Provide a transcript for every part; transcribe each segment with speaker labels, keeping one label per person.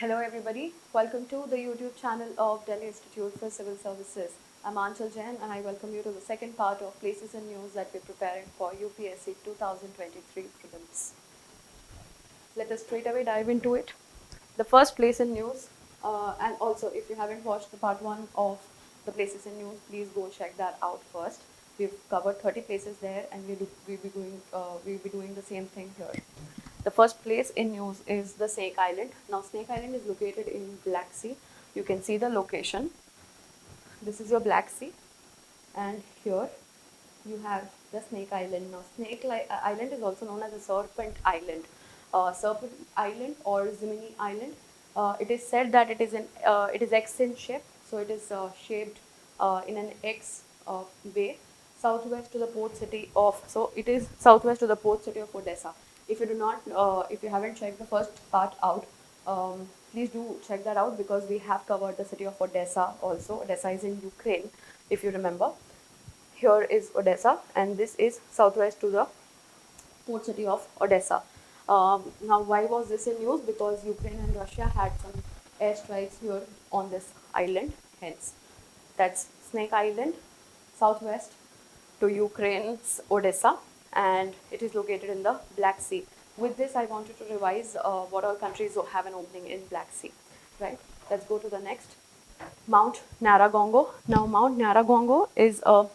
Speaker 1: Hello everybody, welcome to the YouTube channel of Delhi Institute for Civil Services. I'm Anchal Jain and I welcome you to the second part of Places and News that we're preparing for UPSC 2023 Prelims. Let us straight away dive into it. The first place in news, and also if you haven't watched the part 1 of the Places in News, please go check that out first. We've covered 30 places there and we'll be doing the same thing here. The first place in news is the Snake Island. Now, Snake Island is located in Black Sea. You can see the location. This is your Black Sea, and here you have the Snake Island. Now, Island is also known as the Serpent Island. Serpent Island or Zimini Island. It is said that it is X in shape, so it is shaped in an X way, southwest to the port city of. So it is southwest to the port city of Odessa. If you haven't checked the first part out, please do check that out because we have covered the city of Odessa also. Odessa is in Ukraine, if you remember. Here is Odessa, and this is southwest to the port city of Odessa. Now, why was this in news? Because Ukraine and Russia had some airstrikes here on this island. Hence, that's Snake Island, southwest to Ukraine's Odessa, and it is located in the Black Sea. With this, I wanted to revise what all countries have an opening in Black Sea. Right? Let's go to the next. Mount Naragongo. Now, Mount Naragongo is a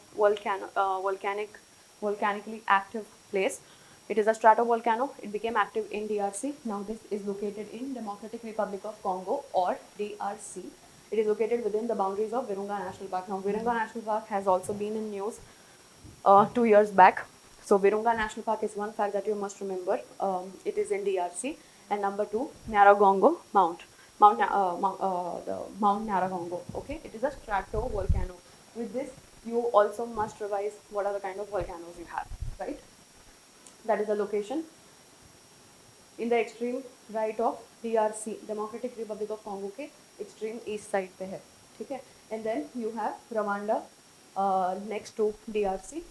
Speaker 1: volcanically active place. It is a stratovolcano. It became active in DRC. Now, this is located in Democratic Republic of Congo or DRC. It is located within the boundaries of Virunga National Park. Now, Virunga National Park has also been in news 2 years back. So, Virunga National Park is one fact that you must remember. It is in DRC. And number 2, Naragongo Mount. Mount Naragongo. Okay, it is a stratovolcano. With this, you also must revise what are the kind of volcanoes you have, right? That is the location in the extreme right of DRC, Democratic Republic of Congo के extreme east side पे है, ठीक है? And then you have Rwanda next to DRC,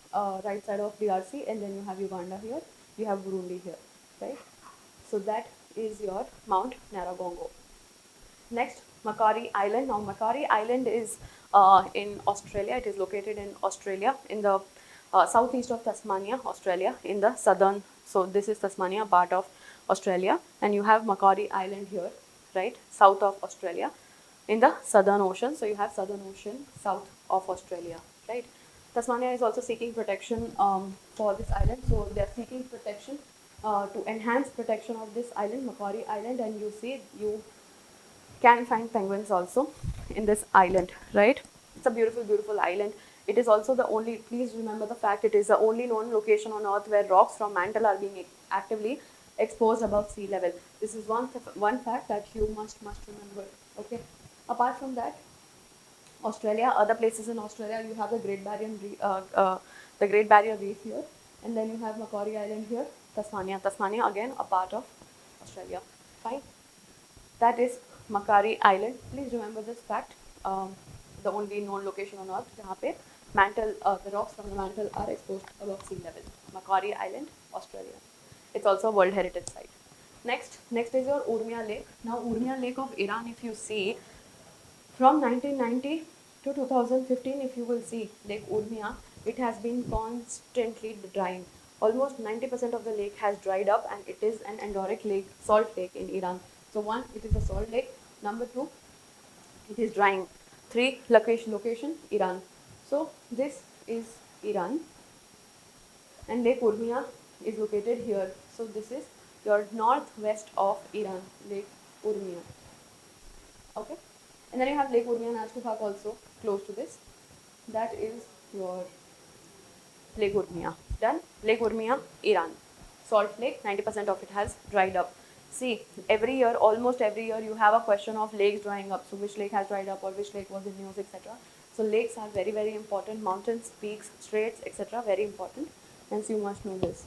Speaker 1: right side of DRC, and then you have Uganda here, you have Burundi here, right? So that is your Mount Naragongo. Next, Macquarie Island. Now, Macquarie Island is in Australia. It is located in Australia, in the southeast of Tasmania, Australia, in the southern. So, this is Tasmania, part of Australia, and you have Macquarie Island here, right, south of Australia, in the Southern Ocean. So, you have Southern Ocean south of Australia, right. Tasmania is also seeking protection for this island. So, they are seeking protection to enhance protection of this island, Macquarie Island, and you see you can find penguins also in this island, right? It's a beautiful, beautiful island. It is also the only, please remember the fact, it is the only known location on earth where rocks from mantle are being actively exposed above sea level. This is one fact that you must remember, okay? Apart from that, Australia, other places in Australia, you have the Great Barrier Reef here, and then you have Macquarie Island here, Tasmania. Tasmania again a part of Australia, fine? That is Macquarie Island. Please remember this fact. The only known location on earth जहाँ पे mantle, the rocks from the mantle are exposed above sea level. Macquarie Island, Australia. It's also a World Heritage Site. Next is your Urmia Lake. Now, Urmia Lake of Iran, if you see, from 1990 to 2015, if you will see Lake Urmia, it has been constantly drying. Almost 90% of the lake has dried up, and it is an endorheic lake, salt lake in Iran. So 1, it is a salt lake. Number 2, it is drying. 3, location, Iran. So this is Iran, and Lake Urmia is located here. So this is your northwest of Iran, Lake Urmia. Okay, and then you have Lake Urmia National Park also close to this. That is your Lake Urmia. Done. Lake Urmia, Iran. Salt lake, 90% of it has dried up. See, almost every year, you have a question of lakes drying up. So, which lake has dried up or which lake was in news, etc. So, lakes are very, very important. Mountains, peaks, straits, etc. Very important. Hence, you must know this.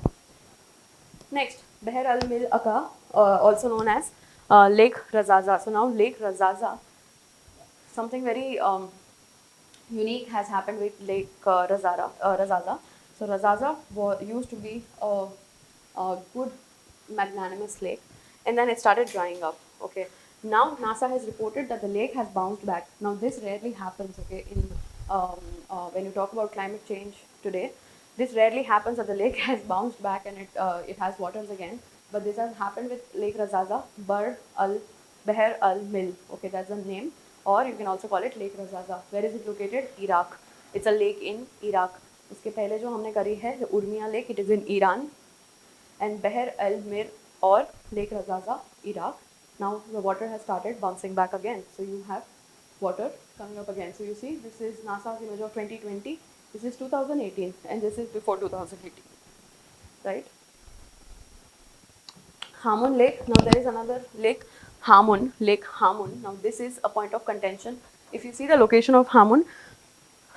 Speaker 1: Next, Behr al Mil Aka, also known as Lake Razaza. So, now Lake Razaza, something very unique has happened with Lake Razaza. So, Razaza used to be a good magnanimous lake, and then it started drying up. Okay, Now NASA has reported that the lake has bounced back. Now this rarely happens, okay, in when you talk about climate change today, this rarely happens that the lake has bounced back and it has waters again. But this has happened with Lake Razaza, Bahr al Mil. Okay, that's the name, or you can also call it Lake Razaza. Where is it located? Iraq. It's a lake in Iraq. उसके पहले जो हमने करी है Urmia lake, it is in Iran, and Bahr al Mir or Lake Razaza, Iraq. Now the water has started bouncing back again. So you have water coming up again. So you see, this is NASA's image of 2020. This is 2018, and this is before 2018, right? Hamun Lake. Now there is another lake, Hamun, Lake Hamun. Now this is a point of contention. If you see the location of Hamun,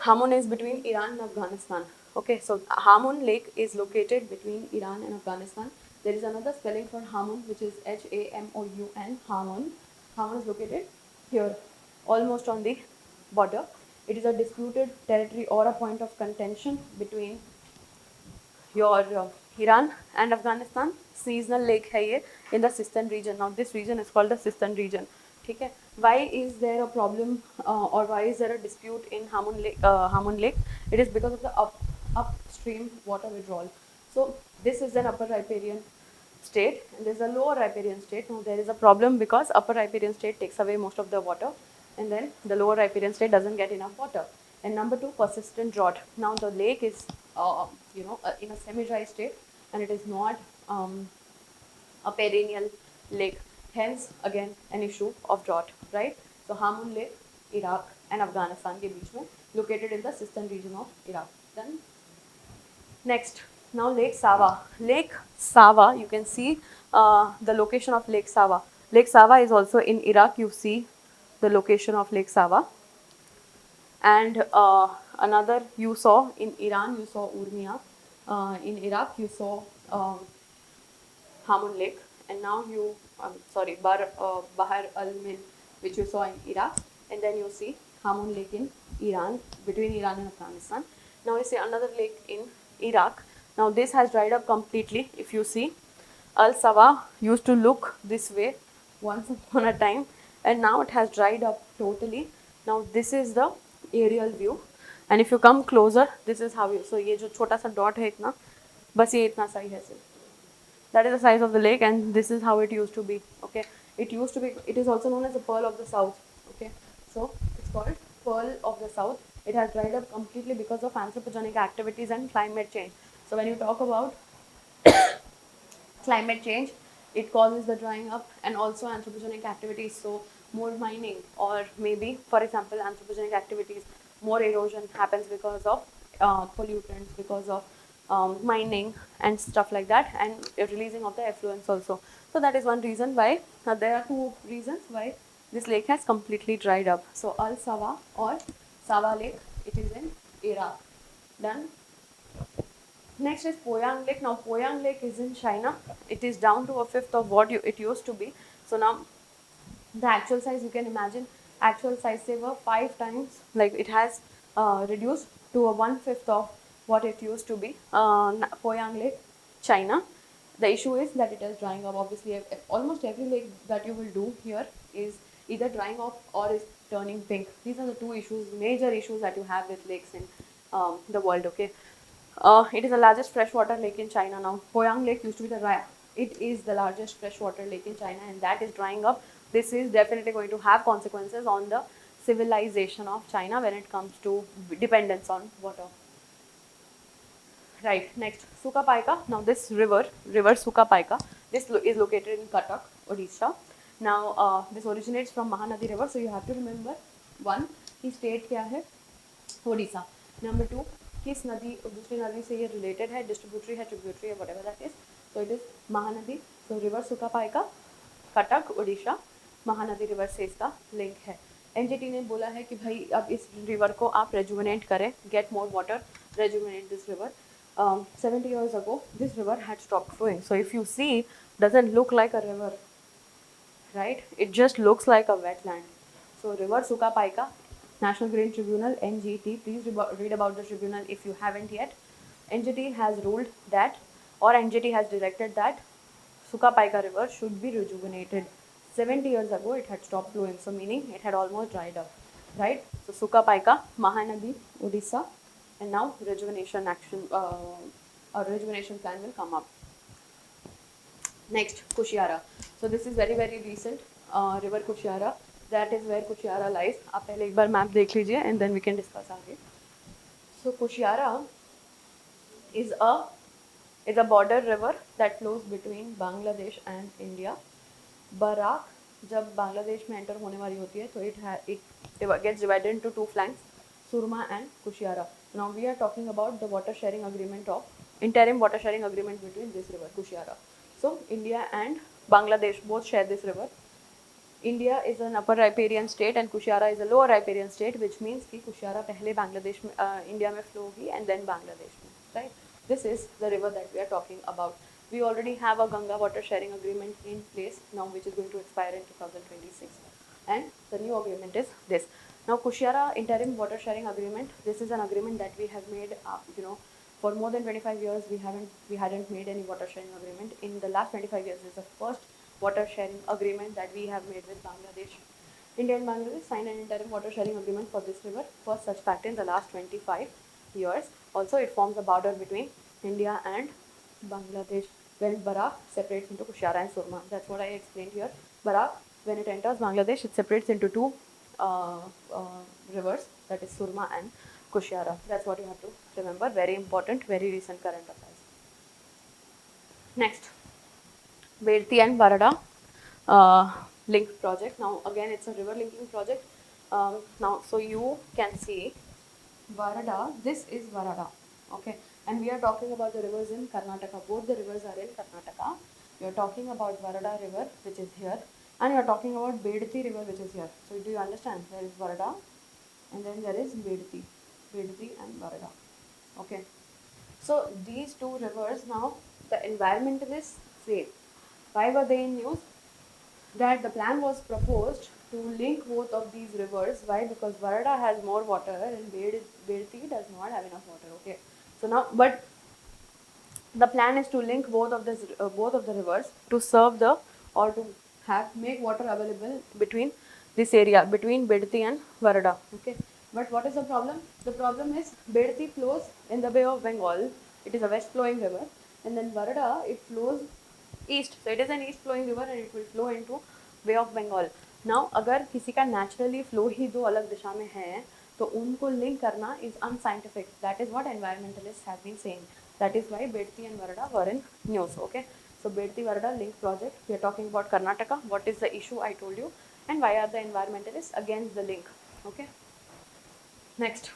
Speaker 1: Hamun is between Iran and Afghanistan. Okay, so Hamun Lake is located between Iran and Afghanistan. There is another spelling for Hamun, which is Hamoun. Hamun. Hamun is located here, almost on the border. It is a disputed territory or a point of contention between your Iran and Afghanistan. Seasonal lake है ये in the Sistan region. Now this region is called the Sistan region. ठीक है. Why is there a problem or why is there a dispute in Hamun Lake? Hamun Lake? It is because of the upstream water withdrawal. So this is an upper riparian state and there is a lower riparian state. Now there is a problem because upper riparian state takes away most of the water and then the lower riparian state doesn't get enough water. And number two, persistent drought. Now the lake is in a semi-dry state and it is not a perennial lake. Hence, again, an issue of drought, right? So Hamun Lake, Iraq and Afghanistan ke beech mein, located in the Sistan region of Iraq. Then next, now Lake Sava. Lake Sava, you can see the location of Lake Sava. Lake Sava is also in Iraq. You see the location of Lake Sava. And another you saw in Iran, you saw Urmia. In Iraq, you saw Hamun Lake. And now you, Bahr al-Mil, which you saw in Iraq. And then you see Hamun Lake in Iran, between Iran and Afghanistan. Now you see another lake in Iraq. Now this has dried up completely. If you see, Al-Sawa used to look this way once upon a time. And now it has dried up totally. Now this is the aerial view. And if you come closer, this is how you, so ये जो छोटा सा dot है इतना, बस ये इतना सा ही है सिर्फ. That is the size of the lake and this is how it used to be. Okay, it used to be, it is also known as the Pearl of the South. Okay, so it's called Pearl of the South. It has dried up completely because of anthropogenic activities and climate change. So when you talk about climate change, it causes the drying up and also anthropogenic activities. So more mining or maybe, for example, anthropogenic activities, more erosion happens because of pollutants, because of mining and stuff like that, and releasing of the effluents also. So that is one reason why, there are two reasons why this lake has completely dried up. So Al Sawa or Sawa Lake, it is in Iraq. Done. Next is Poyang Lake. Now Poyang Lake is in China. It is down to a fifth of what it used to be. So now the actual size, you can imagine, actual size they were 5 times, like it has reduced to a 1/5 of what it used to be. Poyang Lake, China. The issue is that it is drying up. Obviously, almost every lake that you will do here is either drying up or is turning pink. These are the two issues, major issues that you have with lakes in the world. Okay, it is the largest freshwater lake in China now. Poyang Lake used to be it is the largest freshwater lake in China, and that is drying up. This is definitely going to have consequences on the civilization of China when it comes to dependence on water. Right, next, Sukapaika. Now this river Sukapaika, this is located in Cuttack, Odisha. Now this originates from Mahanadi river, so you have to remember, one, कि state क्या है, Odisha. Number two, किस नदी दूसरी नदी से ये related है, distributary है, tributary है, whatever that is. So it is Mahanadi. So river Sukapaika, Cuttack, Odisha, Mahanadi river से इसका लिंक है. एनजीटी ने बोला है कि भाई अब इस रिवर को आप रेजुविनेट करें, get more water, rejuvenate this river. 70 years ago, this river had stopped flowing. So if you see, doesn't look like a river, right? It just looks like a wetland. So river Sukapaika, National Green Tribunal, NGT, please read about the tribunal if you haven't yet. NGT has ruled that, or NGT has directed that Sukapaika river should be rejuvenated, 70 years ago it had stopped flowing, so meaning it had almost dried up, right? So Sukha Paika, Mahanadi, Odisha, and now rejuvenation action, a rejuvenation plan will come up. Next, Kushiara. So this is very very recent, river Kushiara. That is where Kushiara lies. आप पहले एक बार map देख लीजिए and then we can discuss आगे. So Kushiara is a border river that flows between Bangladesh and India. Barak जब बांग्लादेश में enter होने वाली होती है तो it gets divided into two flanks, Surma and Kushiara. Now we are talking about the water sharing agreement of interim water sharing agreement between this river Kushiara. So India and Bangladesh both share this river. India is an upper riparian state and Kushiara is a lower riparian state, which means कि Kushiara पहले बांग्लादेश में India में flow होगी and then Bangladesh में, right? This is the river that we are talking about. We already have a Ganga water sharing agreement in place now, which is going to expire in 2026, and the new agreement is this. Now Kushiara interim water sharing agreement. This is an agreement that we have made, for more than 25 years we hadn't made any water sharing agreement. In the last 25 years, this is the first water sharing agreement that we have made with Bangladesh. India and Bangladesh signed an interim water sharing agreement for this river, first such fact in the last 25 years. Also, it forms a border between India and Bangladesh when Barak separates into Kushiara and Surma. That's what I explained here. Barak, when it enters Bangladesh, it separates into two rivers, that is Surma and Kushiara. That's what you have to remember. Very important, very recent current affairs. Next, Vedti and Varada link project. Now again, it's a river linking project. Now, so you can see Varada. This is Varada, okay, and we are talking about the rivers in Karnataka. Both the rivers are in Karnataka. We are talking about Varada river, which is here, and we are talking about Vedti river, which is here. So do you understand? There is Varada, and then there is Vedti and Varada. Okay. So these two rivers, now the environmentalists say, why were they in news? That the plan was proposed to link both of these rivers. Why? Because Varada has more water and Vedti does not have enough water. Okay. So now, but the plan is to link both of the rivers to serve the, or to make water available between this area, between Vedti and Varada. Okay. But what is the problem? The problem is Vedti flows in the Bay of Bengal. It is a west flowing river, and then Varada, it flows east. So it is an east flowing river and it will flow into Bay of Bengal. Now अगर किसी का naturally flow ही दो अलग दिशा में है तो उनको link करना is unscientific. That is what environmentalists have been saying. That is why Vedti and Varada were in news. Okay. So Vedti Varada link project. We are talking about Karnataka. What is the issue I told you, and why are the environmentalists against the link? Okay. Next.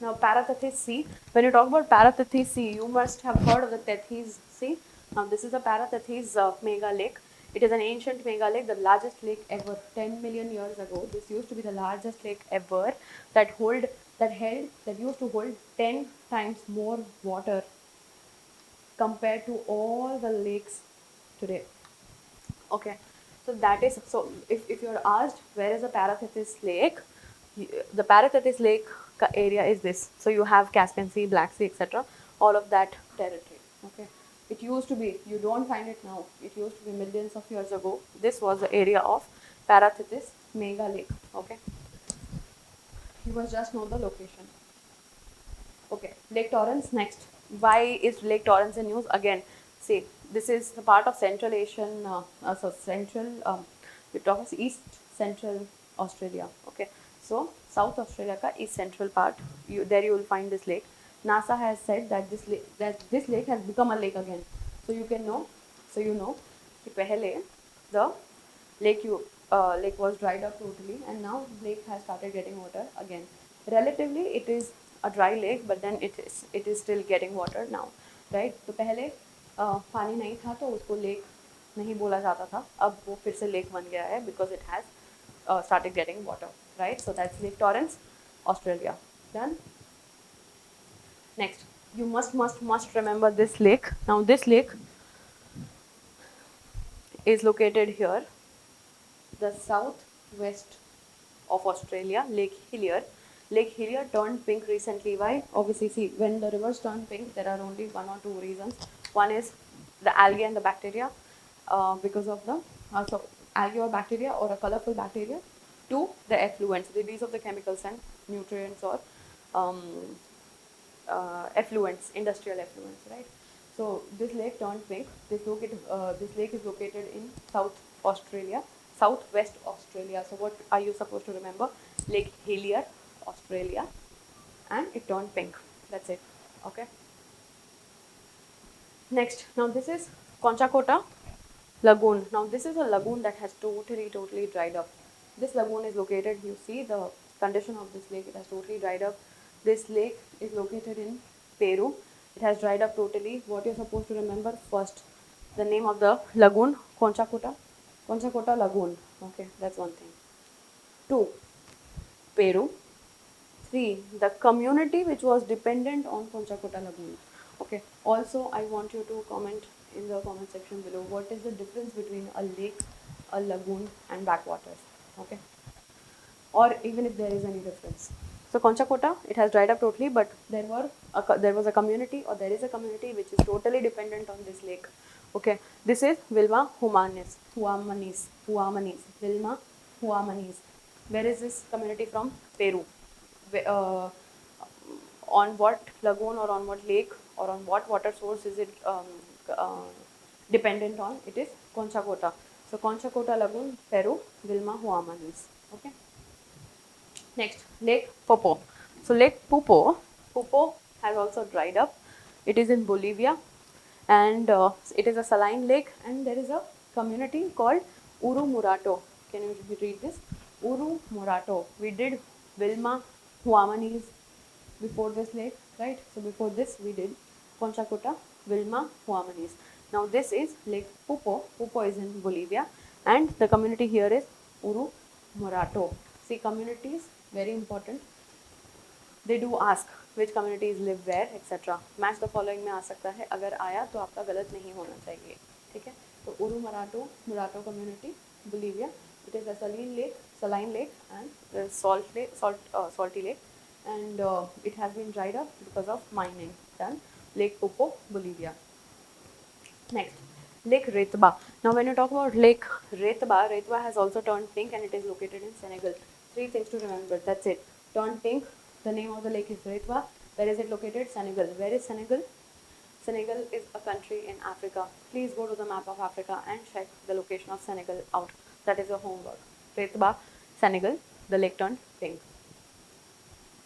Speaker 1: Now Paratethys Sea. When you talk about Paratethys Sea, you must have heard of the Tethys Sea. Now this is a Paratethys mega lake. It is an ancient mega lake, the largest lake ever. 10 million years ago, this used to be the largest lake ever that used to hold 10 times more water compared to all the lakes today. Okay, so that is, so if you're asked where is the Paratethys Lake, the Paratethys Lake area is this. So you have Caspian Sea, Black Sea, etc. All of that territory. Okay. It used to be, you don't find it now, it used to be millions of years ago. This was the area of Paratethys mega lake. Okay. You must just know the location. Okay. Lake Torrens next. Why is Lake Torrens in news? Again, see, this is the part of Central Asian, we talk of East Central Australia. Okay. So South Australia ka East Central part, there you will find this lake. NASA has said that this lake has become a lake again. So you know that pehle the lake was dried up totally, and now lake has started getting water again. Relatively, it is a dry lake, but then it is still getting water now, right? तो पहले पानी नहीं था तो उसको lake नहीं बोला जाता था, अब वो फिर से lake बन गया है because it has started getting water, right? So that's Lake Torrens, Australia. Done. Next, you must remember this lake. Now this lake is located here, the southwest of Australia, Lake Hillier. Lake Hillier turned pink recently. Why? Obviously, see, when the rivers turn pink, there are only one or two reasons. One is the algae and the bacteria, because of the algae or bacteria or a colorful bacteria to the effluents, release of the chemicals and nutrients or um, effluents, industrial effluents, right? So this lake turned pink. This lake is located in Southwest Australia. So what are you supposed to remember? Lake Hillier, Australia, and it turned pink. That's it. Okay. Next, now this is Conchacota Lagoon. Now this is a lagoon that has totally dried up. This lagoon is located, you see the condition of this lake, it has totally dried up. This lake is located in Peru. It has dried up totally. What you're supposed to remember first, the name of the lagoon, Conchacota Lagoon. Okay, that's one thing. 2, Peru. 3, the community which was dependent on Conchacota Lagoon. Okay. Also, I want you to comment in the comment section below what is the difference between a lake, a lagoon, and backwaters. Okay. Or even if there is any difference. So Conchacota, it has dried up totally, but there was a community, or there is a community which is totally dependent on this lake. Okay. This is Vilma Huamanis. Vilma Huamanis. Where is this community from? Peru. Uh, on what lagoon or on what lake or on what water source is it dependent on? It is Conchacota. So Conchacota Lagoon, Peru, Vilma Huamanis. Okay. Next, Lake Popo. So Lake Popo has also dried up. It is in Bolivia, and it is a saline lake, and there is a community called Uru Murato. Can you read this? Uru Murato. We did Vilma Huamanis before this lake, right? So before this we did Conchacota, Vilma Huamanis. Now this is Lake Popo. Popo is in Bolivia, and the community here is Uru Murato. See, communities very important. They do ask which communities live where, etc. Match the following में आ सकता है. अगर आया तो आपका गलत नहीं होना चाहिए. ठीक है? तो Uru Murato community, Bolivia. It is a saline lake, and salty lake, and it has been dried up because of mining done. Lake Popo, Bolivia. Next, Lake Retba. Now, when you talk about Lake Retba has also turned pink, and it is located in Senegal. 3 things to remember. That's it. Turned pink. The name of the lake is Retba. Where is it located? Senegal. Where is Senegal? Senegal is a country in Africa. Please go to the map of Africa and check the location of Senegal out. That is your homework. Retba, Senegal. The lake turned pink.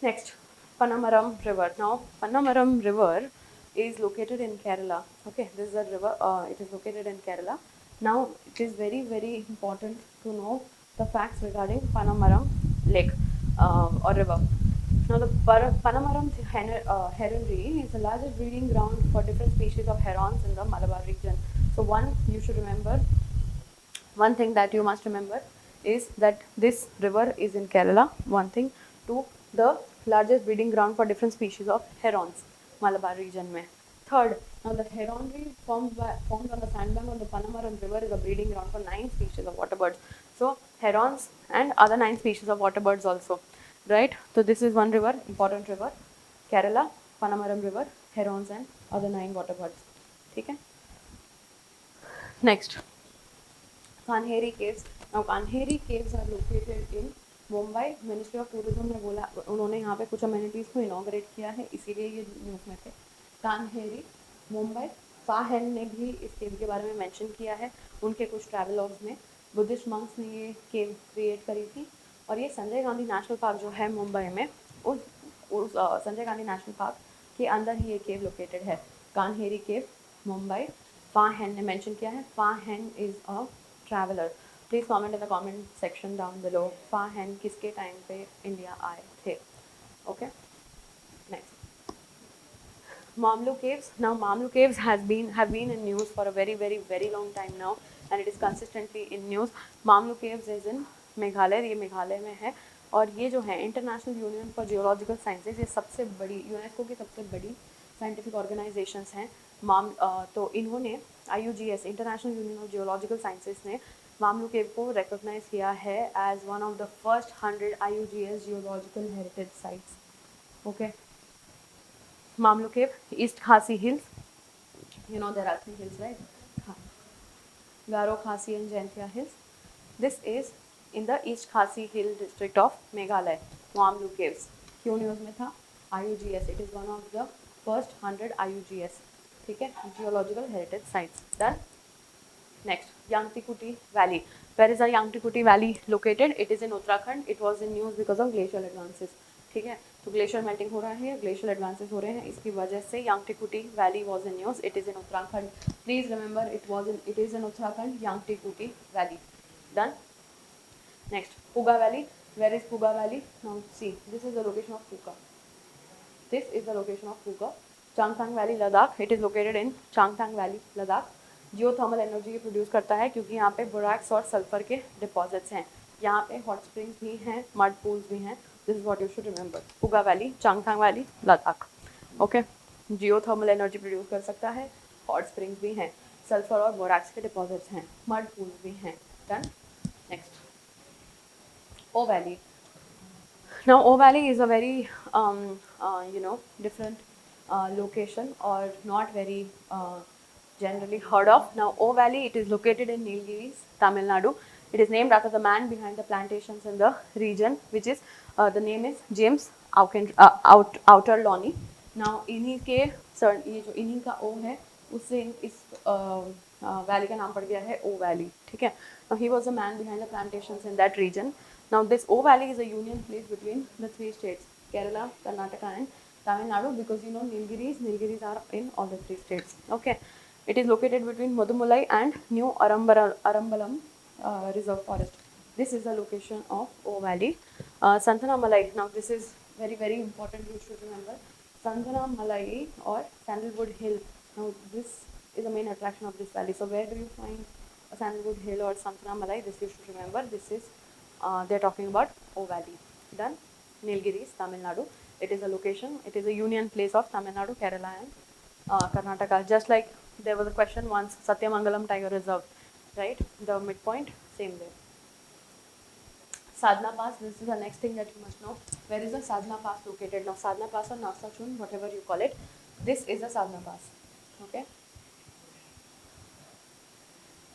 Speaker 1: Next, Panamaram River. Now, Panamaram River is located in Kerala. Okay, this is a river. It is located in Kerala. Now, it is very important to know the facts regarding Panamaram Lake or river. Now, the Panamaram heronry is the largest breeding ground for different species of herons in the Malabar region. So, one thing that you must remember is that this river is in Kerala. One thing. 2, the largest breeding ground for different species of herons, Malabar region में. 3rd, now the heronry formed on the sandbank of the Panamaram River is a breeding ground for 9 species of water birds. So herons and other 9 species of water birds also, right? So this is one river, important river, Kerala, Panamaram River, herons and other 9 water birds. Okay? Next, Kanheri Caves. Now Kanheri Caves are located in Mumbai. Ministry of tourism ने बोला, उन्होंने यहाँ पे कुछ amenities को inaugurate किया है, इसीलिए ये न्यूज़ में थे. कान्हेरी, मुंबई. फाहेन ने भी इस केव के बारे में मेंशन किया है उनके कुछ ट्रैवलॉग्स में. बुद्धिस्ट मंक्स ने ये केव क्रिएट करी थी, और ये संजय गांधी नेशनल पार्क जो है मुंबई में, उस संजय गांधी नेशनल पार्क के अंदर ही ये केव लोकेटेड है. कान्हेरी केव, मुंबई. फाहेन ने मेंशन किया है. Fahien is a traveller. Please comment in the comment section down below. Fahien किसके टाइम पे इंडिया आए थे. Okay. Next, Mamlu Caves. Now Mamlu Caves have been in news for a very long time now, and it is consistently in news. Mamlu Caves is in Meghalaya. ये मेघालय में है, और ये जो है international union for geological sciences, ये सबसे बड़ी यूनेस्को की सबसे बड़ी साइंटिफिक ऑर्गेनाइजेशंस हैं. तो इन्होंने IUGS, International Union of Geological Sciences ने मामलू केव को रिकॉग्नाइज किया है as one of the first 100 IUGS geological heritage sites. Okay. Mamlu Cave, East Khasi Hills. You know there are 3 hills, right? Garo, Khasi and Jaintia Hills. This is in the East Khasi Hill district of Meghalaya, Wamlu Caves. क्यों news में था? IUGS, it is one of the first 100 IUGS, ठीक है, Geological Heritage Sites. Done. Next, Yangtikuti Valley. Where is the Yangtikuti Valley located? It is in Uttarakhand. It was in news because of glacial advances. ठीक है, तो glacier melting हो रहा है, glacial advances हो रहे हैं, इसकी वजह से Yangtikuti valley was in news. It is in Uttarakhand. Please remember it is in Uttarakhand, Yangtikuti valley. Done. Next, Puga valley. Where is Puga valley? Now see, this is the location of Puga. This is the location of Puga. Changthang valley, Ladakh. It is located in Changthang valley, Ladakh. Geothermal energy produce करता है क्योंकि यहाँ पे borax और sulphur के deposits हैं. यहाँ पे हॉट स्प्रिंग्स भी हैं, मड पूल्स भी हैं. This is what you should remember. Puga valley, Changthang valley, Ladakh. Okay, geothermal energy produce कर सकता है, हॉट स्प्रिंग्स भी हैं, सल्फर और बोरैक्स के डिपॉजिट्स हैं, मड पूल्स भी हैं. Done. Next, O valley. Now O Valley is a very different location or not very generally heard of. Now O Valley, it is located in Nilgiris, Tamil Nadu. It is named after the man behind the plantations in the region, which is the name is James Outer Loney. Now इन्हीं के ये जो इन्हीं का O है उससे इस valley का नाम पड़ गया है O Valley. ठीक है. Now he was the man behind the plantations in that region. Now this O Valley is a union place between the three states, Kerala, Karnataka and Tamil Nadu, because you know Nilgiris are in all the three states. Okay. It is located between Mudumalai and New Arambalam Reserve Forest. This is the location of O Valley. Santana Malai. Now this is very, very important, you should remember. Santana Malai or Sandalwood Hill. Now this is the main attraction of this valley. So where do you find a Sandalwood Hill or Santana Malai? This you should remember. This is they're talking about O Valley. Done. Nilgiris, Tamil Nadu. It is a location. It is a union place of Tamil Nadu, Kerala and Karnataka. Just like there was a question once, Satyamangalam Tiger Reserve, right? The midpoint, same there. Sadhana Pass. This is the next thing that you must know. Where is the Sadhana Pass located? Now Sadhana Pass or Nasa Chun, whatever you call it. This is the Sadhana Pass. Okay.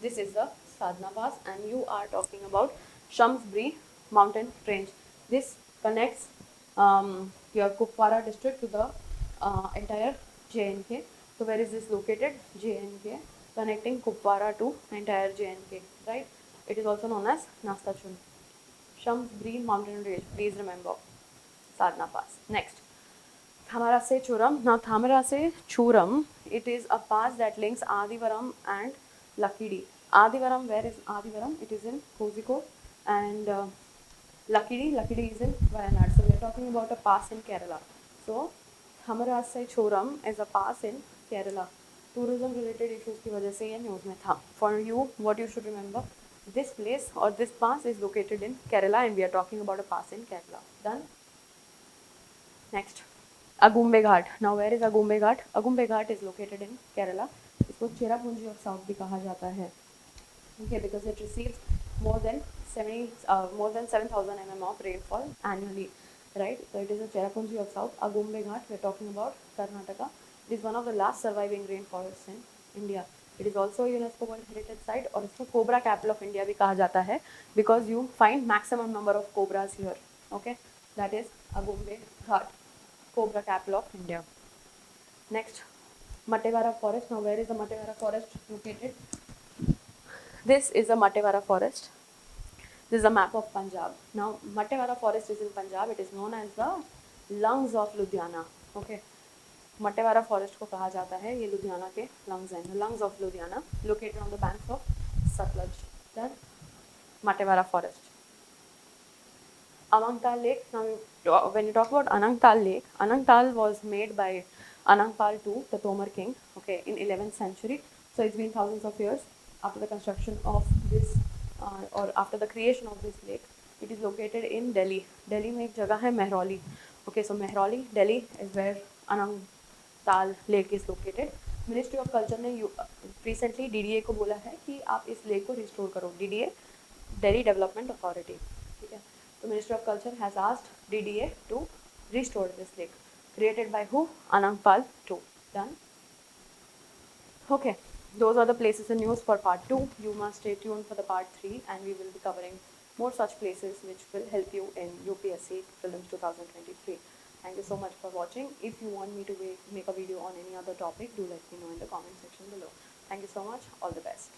Speaker 1: This is the Sadhana Pass, and you are talking about Shamsbury mountain range. This connects your Kupwara district to the entire JNK. So where is this located? JNK, connecting Kupwara to entire JNK, right? It is also known as Nastachun. Shamsbury mountain range, please remember. Sadhana Pass. Next, Thamarase Churam. Now Thamarase Churam, it is a pass that links Adivaram and Lakidi. Adivaram, where is Adivaram? It is in Kozhikode. And Lakidi is in Wayanad. So we are talking about a pass in Kerala. So Thamarase Churam is a pass in Kerala. Tourism related issues की वजह से ये news में था. For you, what you should remember, this place or this pass is located in Kerala, and we are talking about a pass in Kerala. Done. Next, Agumbe Ghat. Now where is Agumbe Ghat? Agumbe Ghat is located in Kerala. इसको Cherrapunji of South भी कहा जाता है. Okay, because it receives more than 7,000 mm of rainfall annually, right? So it is a Cherrapunji of South. Agumbe Ghat, we are talking about Karnataka. It is one of the last surviving rainforests in India. It is also a UNESCO World Heritage Site, और इसको Cobra Capital of India भी कहा जाता है, because you find maximum number of cobras here. Okay, that is Agumbe Ghat, Cobra Capital of India. Next, Matewara Forest. Now where is the Matewara Forest located? This is the Matewara Forest. This is a map of Punjab. Now Matewara Forest is in Punjab. It is known as the lungs of Ludhiana. Okay, Matewara Forest को कहा जाता है, ये लुधियाना के lungs हैं. The lungs of Ludhiana, located on the banks of Satluj. Then Matewara Forest. Anangtal Lake. Now when you talk about Anangtal Lake, Anangtal was made by Anangpal II, the Tomar king, okay, in 11th century. So it's been thousands of years after the construction of this or after the creation of this lake. It is located in Delhi. Delhi में एक जगह है Mehrauli. Okay, so Mehrauli, Delhi is where Anangtal Lake is located. Ministry of Culture ने recently DDA को बोला है कि आप इस lake को restore करो. DDA, Delhi Development Authority. ठीक है. So Ministry of Culture has asked DDA to restore this lake. Created by who? Anangpal II. Done. Okay. those are the places and news for part 2. You must stay tuned for the part 3, and we will be covering more such places which will help you in UPSC Prelims 2023. Thank you so much for watching. If you want me to make a video on any other topic, do let me know in the comment section below. Thank you so much. All the best.